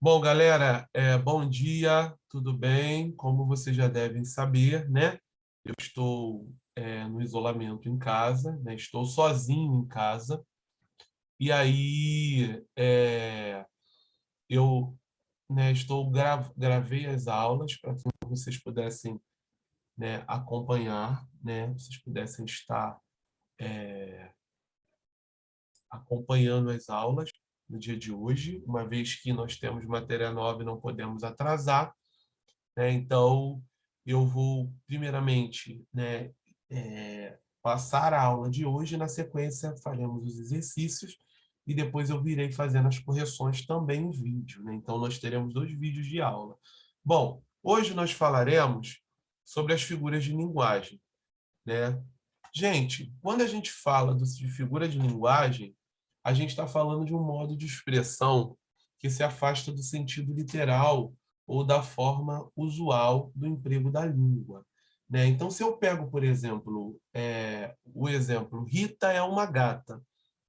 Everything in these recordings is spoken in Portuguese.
Bom, galera, bom dia, tudo bem? Como vocês já devem saber, né? Eu estou no isolamento em casa, né? Estou sozinho em casa. E aí eu, né, gravei as aulas para que vocês pudessem, né, acompanhar, né? Vocês pudessem estar acompanhando as aulas no dia de hoje, uma vez que nós temos matéria nova e não podemos atrasar. Né? Então, eu vou, primeiramente, né, passar a aula de hoje, na sequência faremos os exercícios e depois eu virei fazendo as correções também em vídeo. Né? Então, nós teremos 2 vídeos de aula. Bom, hoje nós falaremos sobre as figuras de linguagem. Né? Gente, quando a gente fala de figura de linguagem, a gente está falando de um modo de expressão que se afasta do sentido literal ou da forma usual do emprego da língua. Né? Então, se eu pego, por exemplo, o exemplo, Rita é uma gata,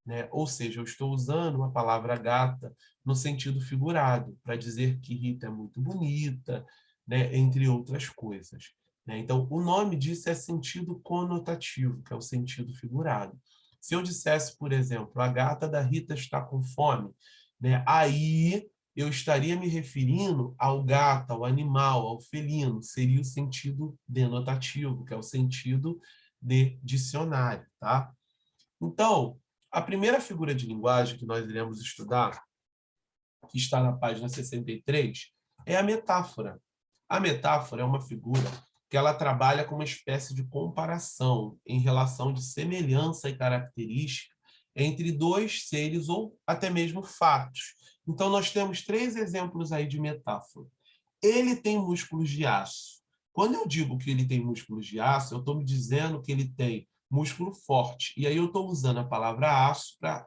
né? Ou seja, eu estou usando a palavra gata no sentido figurado, para dizer que Rita é muito bonita, né? Entre outras coisas. Né? Então, o nome disso é sentido conotativo, que é o sentido figurado. Se eu dissesse, por exemplo, a gata da Rita está com fome, né? Aí eu estaria me referindo ao gato, ao animal, ao felino, seria o sentido denotativo, que é o sentido de dicionário, tá? Então, a primeira figura de linguagem que nós iremos estudar, que está na página 63, é a metáfora. A metáfora é uma figura que ela trabalha com uma espécie de comparação em relação de semelhança e característica entre dois seres ou até mesmo fatos. Então, nós temos 3 exemplos aí de metáfora. Ele tem músculos de aço. Quando eu digo que ele tem músculos de aço, eu estou me dizendo que ele tem músculo forte. E aí eu estou usando a palavra aço para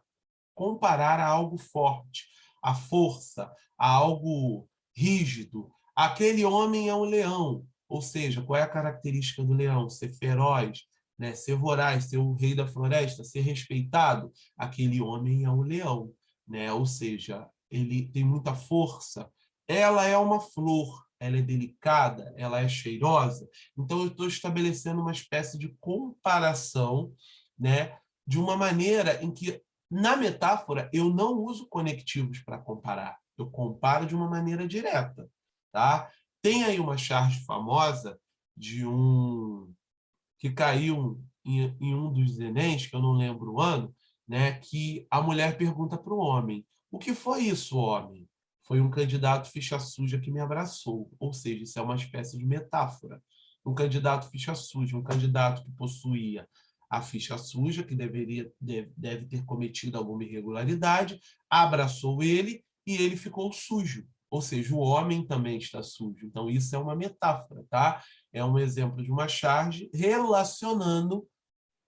comparar a algo forte, a força, a algo rígido. Aquele homem é um leão, ou seja, qual é a característica do leão? Ser feroz, né? Ser voraz, ser o rei da floresta, ser respeitado. Aquele homem é um leão, né? Ou seja, ele tem muita força. Ela é uma flor, ela é delicada, ela é cheirosa. Então, eu estou estabelecendo uma espécie de comparação, né? De uma maneira em que na metáfora, eu não uso conectivos para comparar. Eu comparo de uma maneira direta. Tá? Tem aí uma charge famosa de um que caiu em um dos Enems, que eu não lembro o ano, né, que a mulher pergunta para o homem: o que foi isso, homem? Foi um candidato ficha suja que me abraçou. Ou seja, isso é uma espécie de metáfora. Um candidato ficha suja, um candidato que possuía a ficha suja, que deve ter cometido alguma irregularidade, abraçou ele e ele ficou sujo. Ou seja, o homem também está sujo. Então, isso é uma metáfora, tá? É um exemplo de uma charge relacionando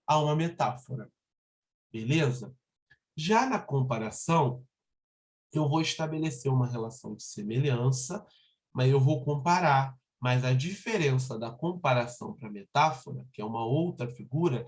a uma metáfora. Beleza? Já na comparação, eu vou estabelecer uma relação de semelhança, mas eu vou comparar. Mas a diferença da comparação para a metáfora, que é uma outra figura,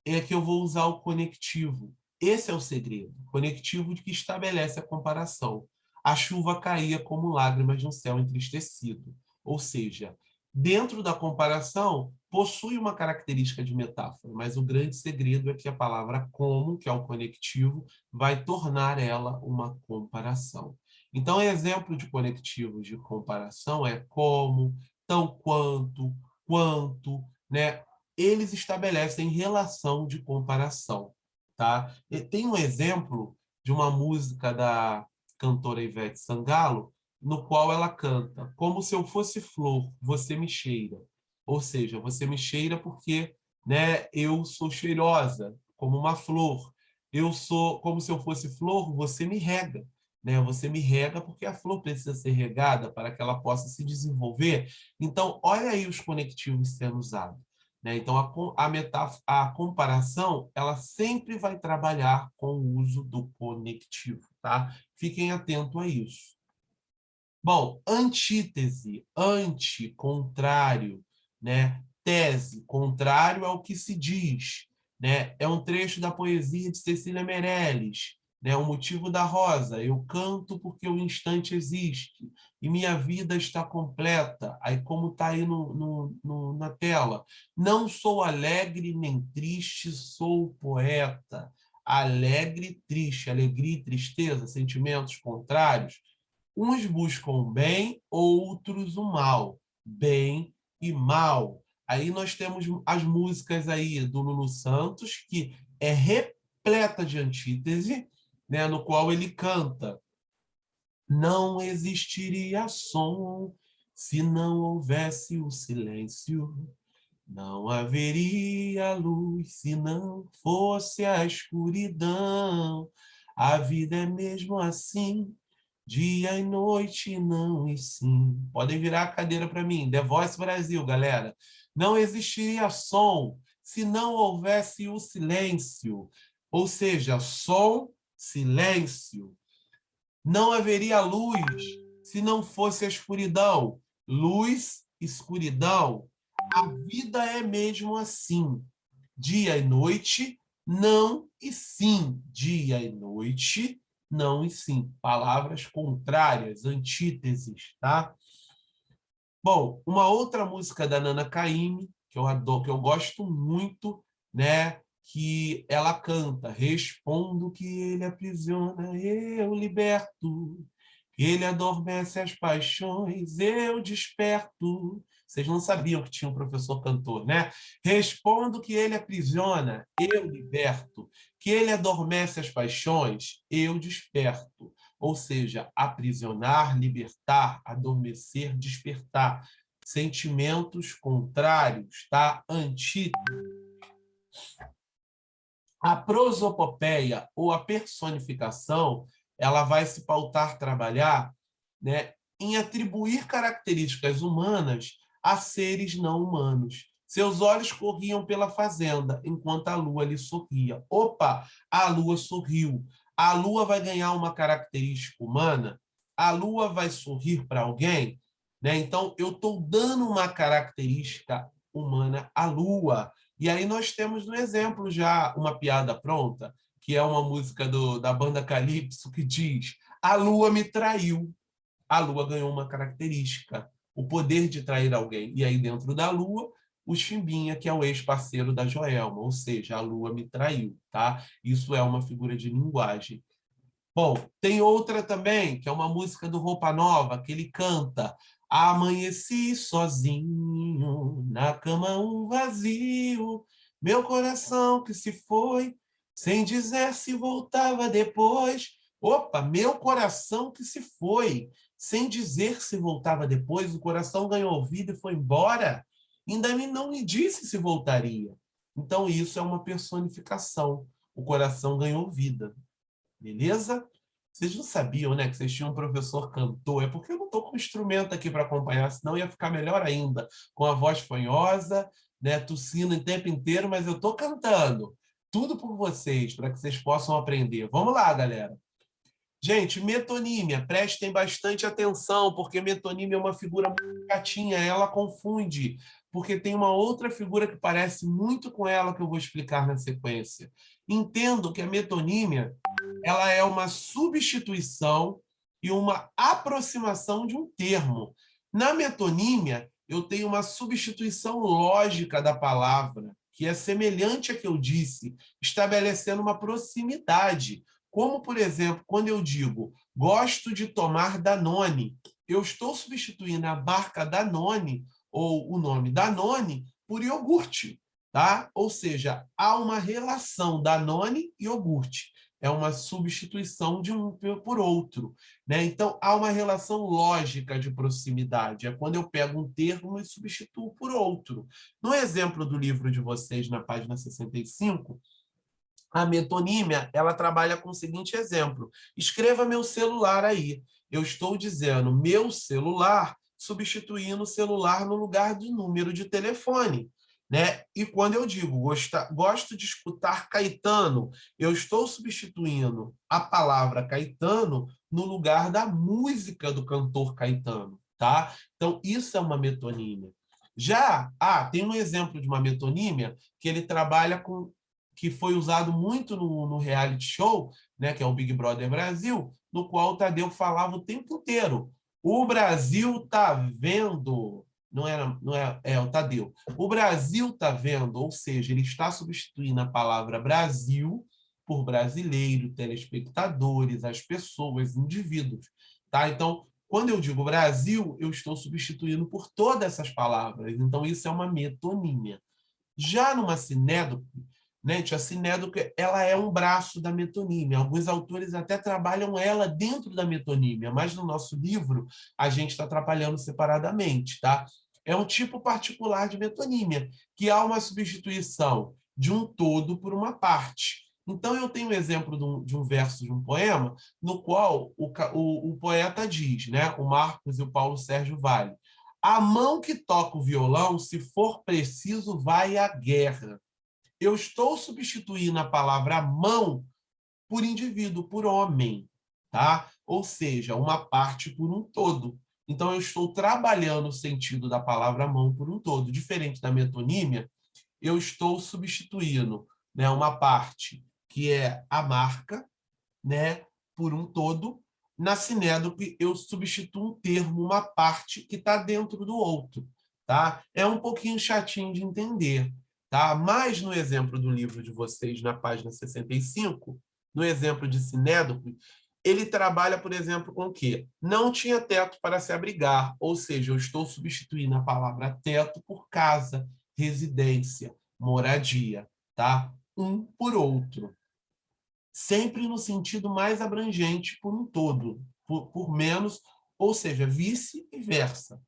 é que eu vou usar o conectivo. Esse é o segredo. O conectivo que estabelece a comparação. A chuva caía como lágrimas de um céu entristecido. Ou seja, dentro da comparação, possui uma característica de metáfora, mas o grande segredo é que a palavra como, que é o conectivo, vai tornar ela uma comparação. Então, exemplo de conectivos de comparação é como, tão quanto, né? Eles estabelecem relação de comparação, tá? E tem um exemplo de uma música da cantora Ivete Sangalo, no qual ela canta: como se eu fosse flor, você me cheira. Ou seja, você me cheira porque, né, eu sou cheirosa, como uma flor. Eu sou como se eu fosse flor, você me rega. Né? Você me rega porque a flor precisa ser regada para que ela possa se desenvolver. Então, olha aí os conectivos sendo usados. Né? Então, a comparação, ela sempre vai trabalhar com o uso do conectivo. Tá? Fiquem atentos a isso. Bom, antítese, anti, contrário, né? Tese, contrário ao que se diz. Né? É um trecho da poesia de Cecília Meirelles, né? O motivo da rosa, eu canto porque o instante existe e minha vida está completa. Aí, como está aí na tela, não sou alegre nem triste, sou poeta. Alegre e triste, alegria e tristeza, sentimentos contrários. Uns buscam o bem, outros o mal. Bem e mal. Aí nós temos as músicas aí do Lulu Santos, que é repleta de antítese, né, no qual ele canta: não existiria som se não houvesse o silêncio. Não haveria luz se não fosse a escuridão. A vida é mesmo assim, dia e noite, não e sim. Podem virar a cadeira para mim. The Voice Brasil, galera. Não existiria som se não houvesse o silêncio. Ou seja, som, silêncio. Não haveria luz se não fosse a escuridão. Luz, escuridão. A vida é mesmo assim. Dia e noite, não e sim. Dia e noite, não e sim. Palavras contrárias, antíteses, tá? Bom, uma outra música da Nana Caymmi, que eu adoro, que eu gosto muito, né? Que ela canta: respondo que ele aprisiona, eu liberto. Ele adormece as paixões, eu desperto. Vocês não sabiam que tinha um professor cantor, né? Respondo que ele aprisiona, eu liberto. Que ele adormece as paixões, eu desperto. Ou seja, aprisionar, libertar, adormecer, despertar. Sentimentos contrários, tá? Antítese. A prosopopeia ou a personificação, ela vai se pautar, trabalhar, né, em atribuir características humanas a seres não humanos. Seus olhos corriam pela fazenda, enquanto a lua lhe sorria. Opa, a lua sorriu. A lua vai ganhar uma característica humana? A lua vai sorrir para alguém? Né? Então, eu estou dando uma característica humana à lua. E aí nós temos no exemplo já uma piada pronta, que é uma música da banda Calypso, que diz: a lua me traiu. A lua ganhou uma característica, o poder de trair alguém. E aí dentro da lua, o Chimbinha, que é o ex-parceiro da Joelma, ou seja, a lua me traiu, tá? Isso é uma figura de linguagem. Bom, tem outra também, que é uma música do Roupa Nova, que ele canta: amanheci sozinho, na cama um vazio, meu coração que se foi, sem dizer se voltava depois. Opa, meu coração que se foi, sem dizer se voltava depois, o coração ganhou vida e foi embora, ainda não me disse se voltaria. Então, isso é uma personificação. O coração ganhou vida. Beleza? Vocês não sabiam, né, que vocês tinham um professor cantor? É porque eu não estou com instrumento aqui para acompanhar, senão ia ficar melhor ainda, com a voz fanhosa, né, tossindo o tempo inteiro, mas eu estou cantando. Tudo por vocês, para que vocês possam aprender. Vamos lá, galera. Gente, metonímia, prestem bastante atenção, porque metonímia é uma figura muito gatinha, ela confunde, porque tem uma outra figura que parece muito com ela que eu vou explicar na sequência. Entendo que a metonímia, ela é uma substituição e uma aproximação de um termo. Na metonímia, eu tenho uma substituição lógica da palavra, que é semelhante à que eu disse, estabelecendo uma proximidade. Como, por exemplo, quando eu digo gosto de tomar Danone, eu estou substituindo a marca Danone ou o nome Danone por iogurte, tá? Ou seja, há uma relação Danone e iogurte. É uma substituição de um por outro, né? Então, há uma relação lógica de proximidade. É quando eu pego um termo e substituo por outro. No exemplo do livro de vocês, na página 65, a metonímia, ela trabalha com o seguinte exemplo: escreva meu celular aí. Eu estou dizendo meu celular, substituindo o celular no lugar do número de telefone. Né? E quando eu digo gosto de escutar Caetano, eu estou substituindo a palavra Caetano no lugar da música do cantor Caetano. Tá? Então, isso é uma metonímia. Já, tem um exemplo de uma metonímia que ele trabalha com que foi usado muito no reality show, né, que é o Big Brother Brasil, no qual o Tadeu falava o tempo inteiro: o Brasil está vendo, não é o Tadeu, o Brasil está vendo, ou seja, ele está substituindo a palavra Brasil por brasileiro, telespectadores, as pessoas, indivíduos. Tá? Então, quando eu digo Brasil, eu estou substituindo por todas essas palavras. Então, isso é uma metonímia. Já numa sinédoque, né, a sinédoque ela é um braço da metonímia. Alguns autores até trabalham ela dentro da metonímia, mas no nosso livro a gente está trabalhando separadamente. Tá? É um tipo particular de metonímia, que há uma substituição de um todo por uma parte. Então, eu tenho um exemplo de um verso de um poema, no qual o poeta diz, né, o Marcos e o Paulo Sérgio Vale: a mão que toca o violão, se for preciso, vai à guerra. Eu estou substituindo a palavra mão por indivíduo, por homem, tá? Ou seja, uma parte por um todo. Então, eu estou trabalhando o sentido da palavra mão por um todo. Diferente da metonímia, eu estou substituindo, né, uma parte que é a marca, né, por um todo. Na sinédoque, eu substituo um termo, uma parte que está dentro do outro. Tá? É um pouquinho chatinho de entender. Tá? Mas no exemplo do livro de vocês, na página 65, no exemplo de sinédoque, ele trabalha, por exemplo, com o quê? Não tinha teto para se abrigar, ou seja, eu estou substituindo a palavra teto por casa, residência, moradia. Tá? Um por outro, sempre no sentido mais abrangente por um todo, por menos, ou seja, vice-versa.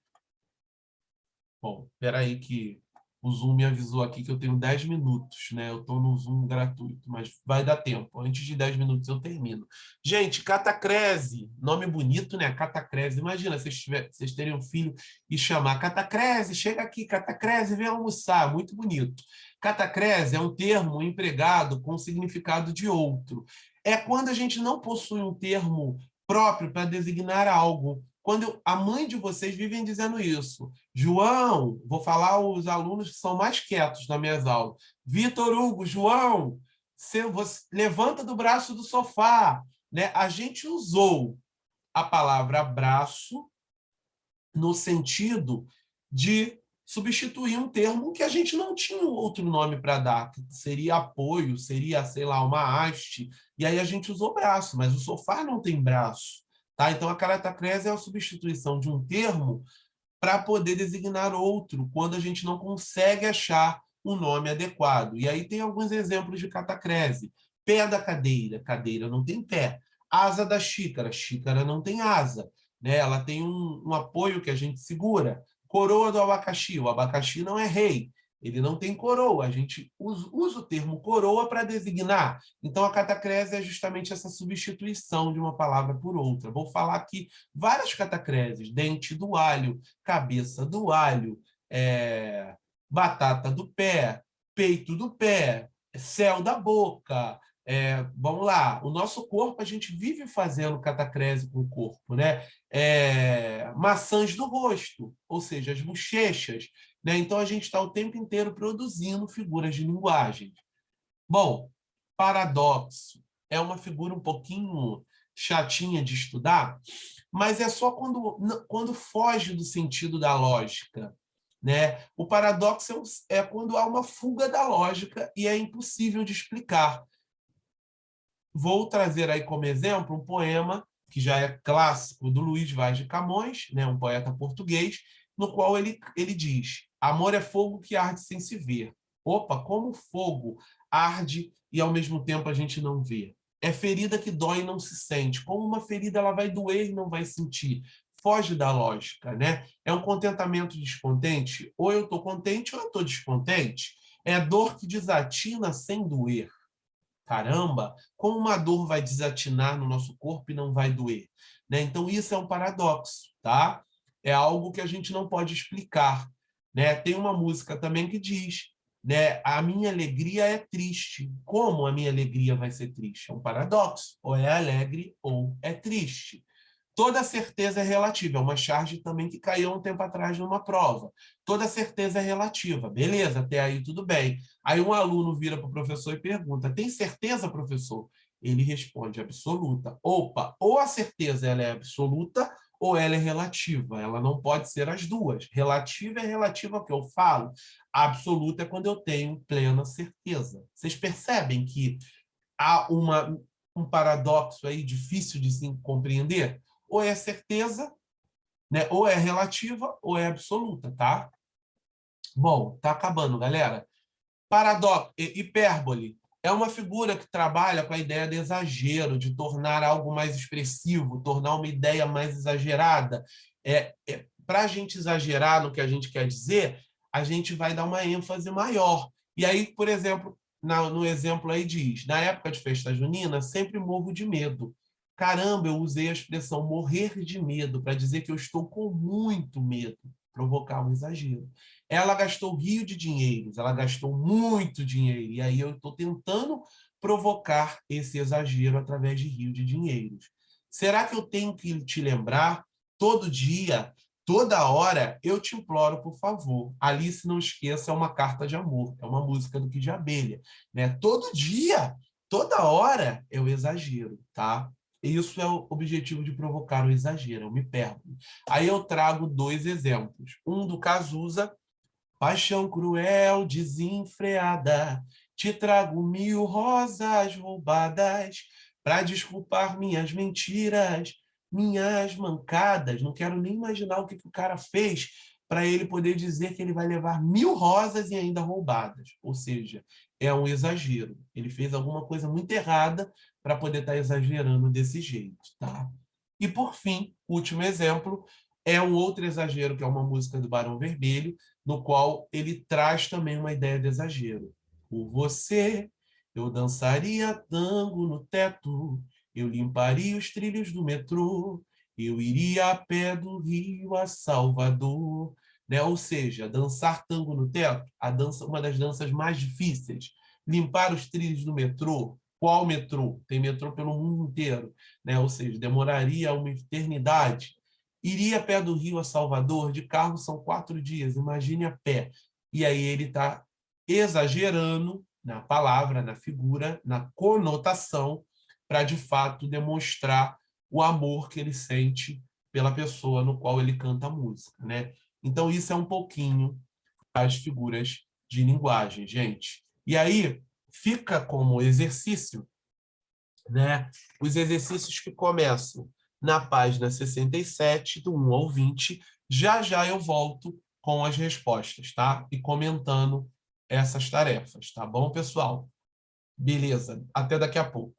Bom, espera aí que o Zoom me avisou aqui que eu tenho 10 minutos, né? Eu estou no Zoom gratuito, mas vai dar tempo. Antes de 10 minutos eu termino. Gente, catacrese, nome bonito, né? Catacrese. Imagina vocês terem um filho e chamar catacrese, chega aqui, catacrese, vem almoçar. Muito bonito. Catacrese é um termo empregado com significado de outro. É quando a gente não possui um termo próprio para designar algo. Quando a mãe de vocês vivem dizendo isso: João, vou falar os alunos que são mais quietos nas minhas aulas. Vitor Hugo, João, você levanta do braço do sofá. Né? A gente usou a palavra braço no sentido de substituir um termo que a gente não tinha outro nome para dar, que seria apoio, seria, sei lá, uma haste, e aí a gente usou braço, mas o sofá não tem braço. Tá? Então, a catacrese é a substituição de um termo para poder designar outro, quando a gente não consegue achar um nome adequado. E aí tem alguns exemplos de catacrese. Pé da cadeira, cadeira não tem pé. Asa da xícara, xícara não tem asa. Né? Ela tem um apoio que a gente segura. Coroa do abacaxi, o abacaxi não é rei, ele não tem coroa. A gente usa o termo coroa para designar. Então, a catacrese é justamente essa substituição de uma palavra por outra. Vou falar aqui várias catacreses: dente do alho, cabeça do alho, batata do pé, peito do pé, céu da boca. Vamos lá, o nosso corpo, a gente vive fazendo catacrese com o corpo, né? Maçãs do rosto, ou seja, as bochechas. Né? Então, a gente está o tempo inteiro produzindo figuras de linguagem. Bom, paradoxo é uma figura um pouquinho chatinha de estudar, mas é só quando foge do sentido da lógica. Né? O paradoxo é quando há uma fuga da lógica e é impossível de explicar. Vou trazer aí como exemplo um poema que já é clássico do Luís Vaz de Camões, né? Um poeta português, no qual ele diz: amor é fogo que arde sem se ver. Opa, como fogo arde e ao mesmo tempo a gente não vê. É ferida que dói e não se sente. Como uma ferida ela vai doer e não vai sentir. Foge da lógica, né? É um contentamento descontente. Ou eu estou contente ou eu estou descontente. É dor que desatina sem doer. Caramba, como uma dor vai desatinar no nosso corpo e não vai doer? Né? Então, isso é um paradoxo, tá? É algo que a gente não pode explicar. Né? Tem uma música também que diz, né, a minha alegria é triste. Como a minha alegria vai ser triste? É um paradoxo. Ou é alegre ou é triste. Toda certeza é relativa. É uma charge também que caiu um tempo atrás numa prova. Toda certeza é relativa. Beleza, até aí tudo bem. Aí um aluno vira para o professor e pergunta: tem certeza, professor? Ele responde: absoluta. Opa, ou a certeza ela é absoluta ou ela é relativa. Ela não pode ser as duas. Relativa é relativa ao que eu falo. Absoluta é quando eu tenho plena certeza. Vocês percebem que há um paradoxo aí difícil de se compreender? Ou é certeza, né? Ou é relativa ou é absoluta, tá? Bom, tá acabando, galera. Paradoxo, hipérbole, é uma figura que trabalha com a ideia de exagero, de tornar algo mais expressivo, tornar uma ideia mais exagerada. Para a gente exagerar no que a gente quer dizer, a gente vai dar uma ênfase maior. E aí, por exemplo, no exemplo aí diz, na época de festa junina, sempre morro de medo. Caramba, eu usei a expressão morrer de medo para dizer que eu estou com muito medo, provocar um exagero. Ela gastou rio de dinheiros, ela gastou muito dinheiro, e aí eu estou tentando provocar esse exagero através de rio de dinheiros. Será que eu tenho que te lembrar todo dia, toda hora? Eu te imploro, por favor. Alice, não esqueça, é uma carta de amor, é uma música do Kid de Abelha, né? Todo dia, toda hora é o exagero, tá? Isso é o objetivo de provocar o exagero, eu me perco. Aí eu trago dois exemplos. Um do Cazuza: paixão cruel, desenfreada, te trago 1000 rosas roubadas para desculpar minhas mentiras, minhas mancadas. Não quero nem imaginar o que o cara fez para ele poder dizer que ele vai levar 1000 rosas e ainda roubadas. Ou seja, é um exagero. Ele fez alguma coisa muito errada para poder estar exagerando desse jeito, tá? E por fim, o último exemplo é um outro exagero, que é uma música do Barão Vermelho, no qual ele traz também uma ideia de exagero. Por você, eu dançaria tango no teto, eu limparia os trilhos do metrô, eu iria a pé do Rio a Salvador. Né? Ou seja, dançar tango no teto, a dança, uma das danças mais difíceis. Limpar os trilhos do metrô. Qual metrô? Tem metrô pelo mundo inteiro. Né? Ou seja, demoraria uma eternidade. Iria a pé do Rio a Salvador, de carro são 4 dias, imagine a pé. E aí ele está exagerando na palavra, na figura, na conotação, para de fato demonstrar o amor que ele sente pela pessoa no qual ele canta a música, né? Então isso é um pouquinho as figuras de linguagem, gente. E aí fica como exercício, né, os exercícios que começam na página 67, do 1 ao 20. Já já eu volto com as respostas, tá? E comentando essas tarefas, tá bom, pessoal? Beleza, até daqui a pouco.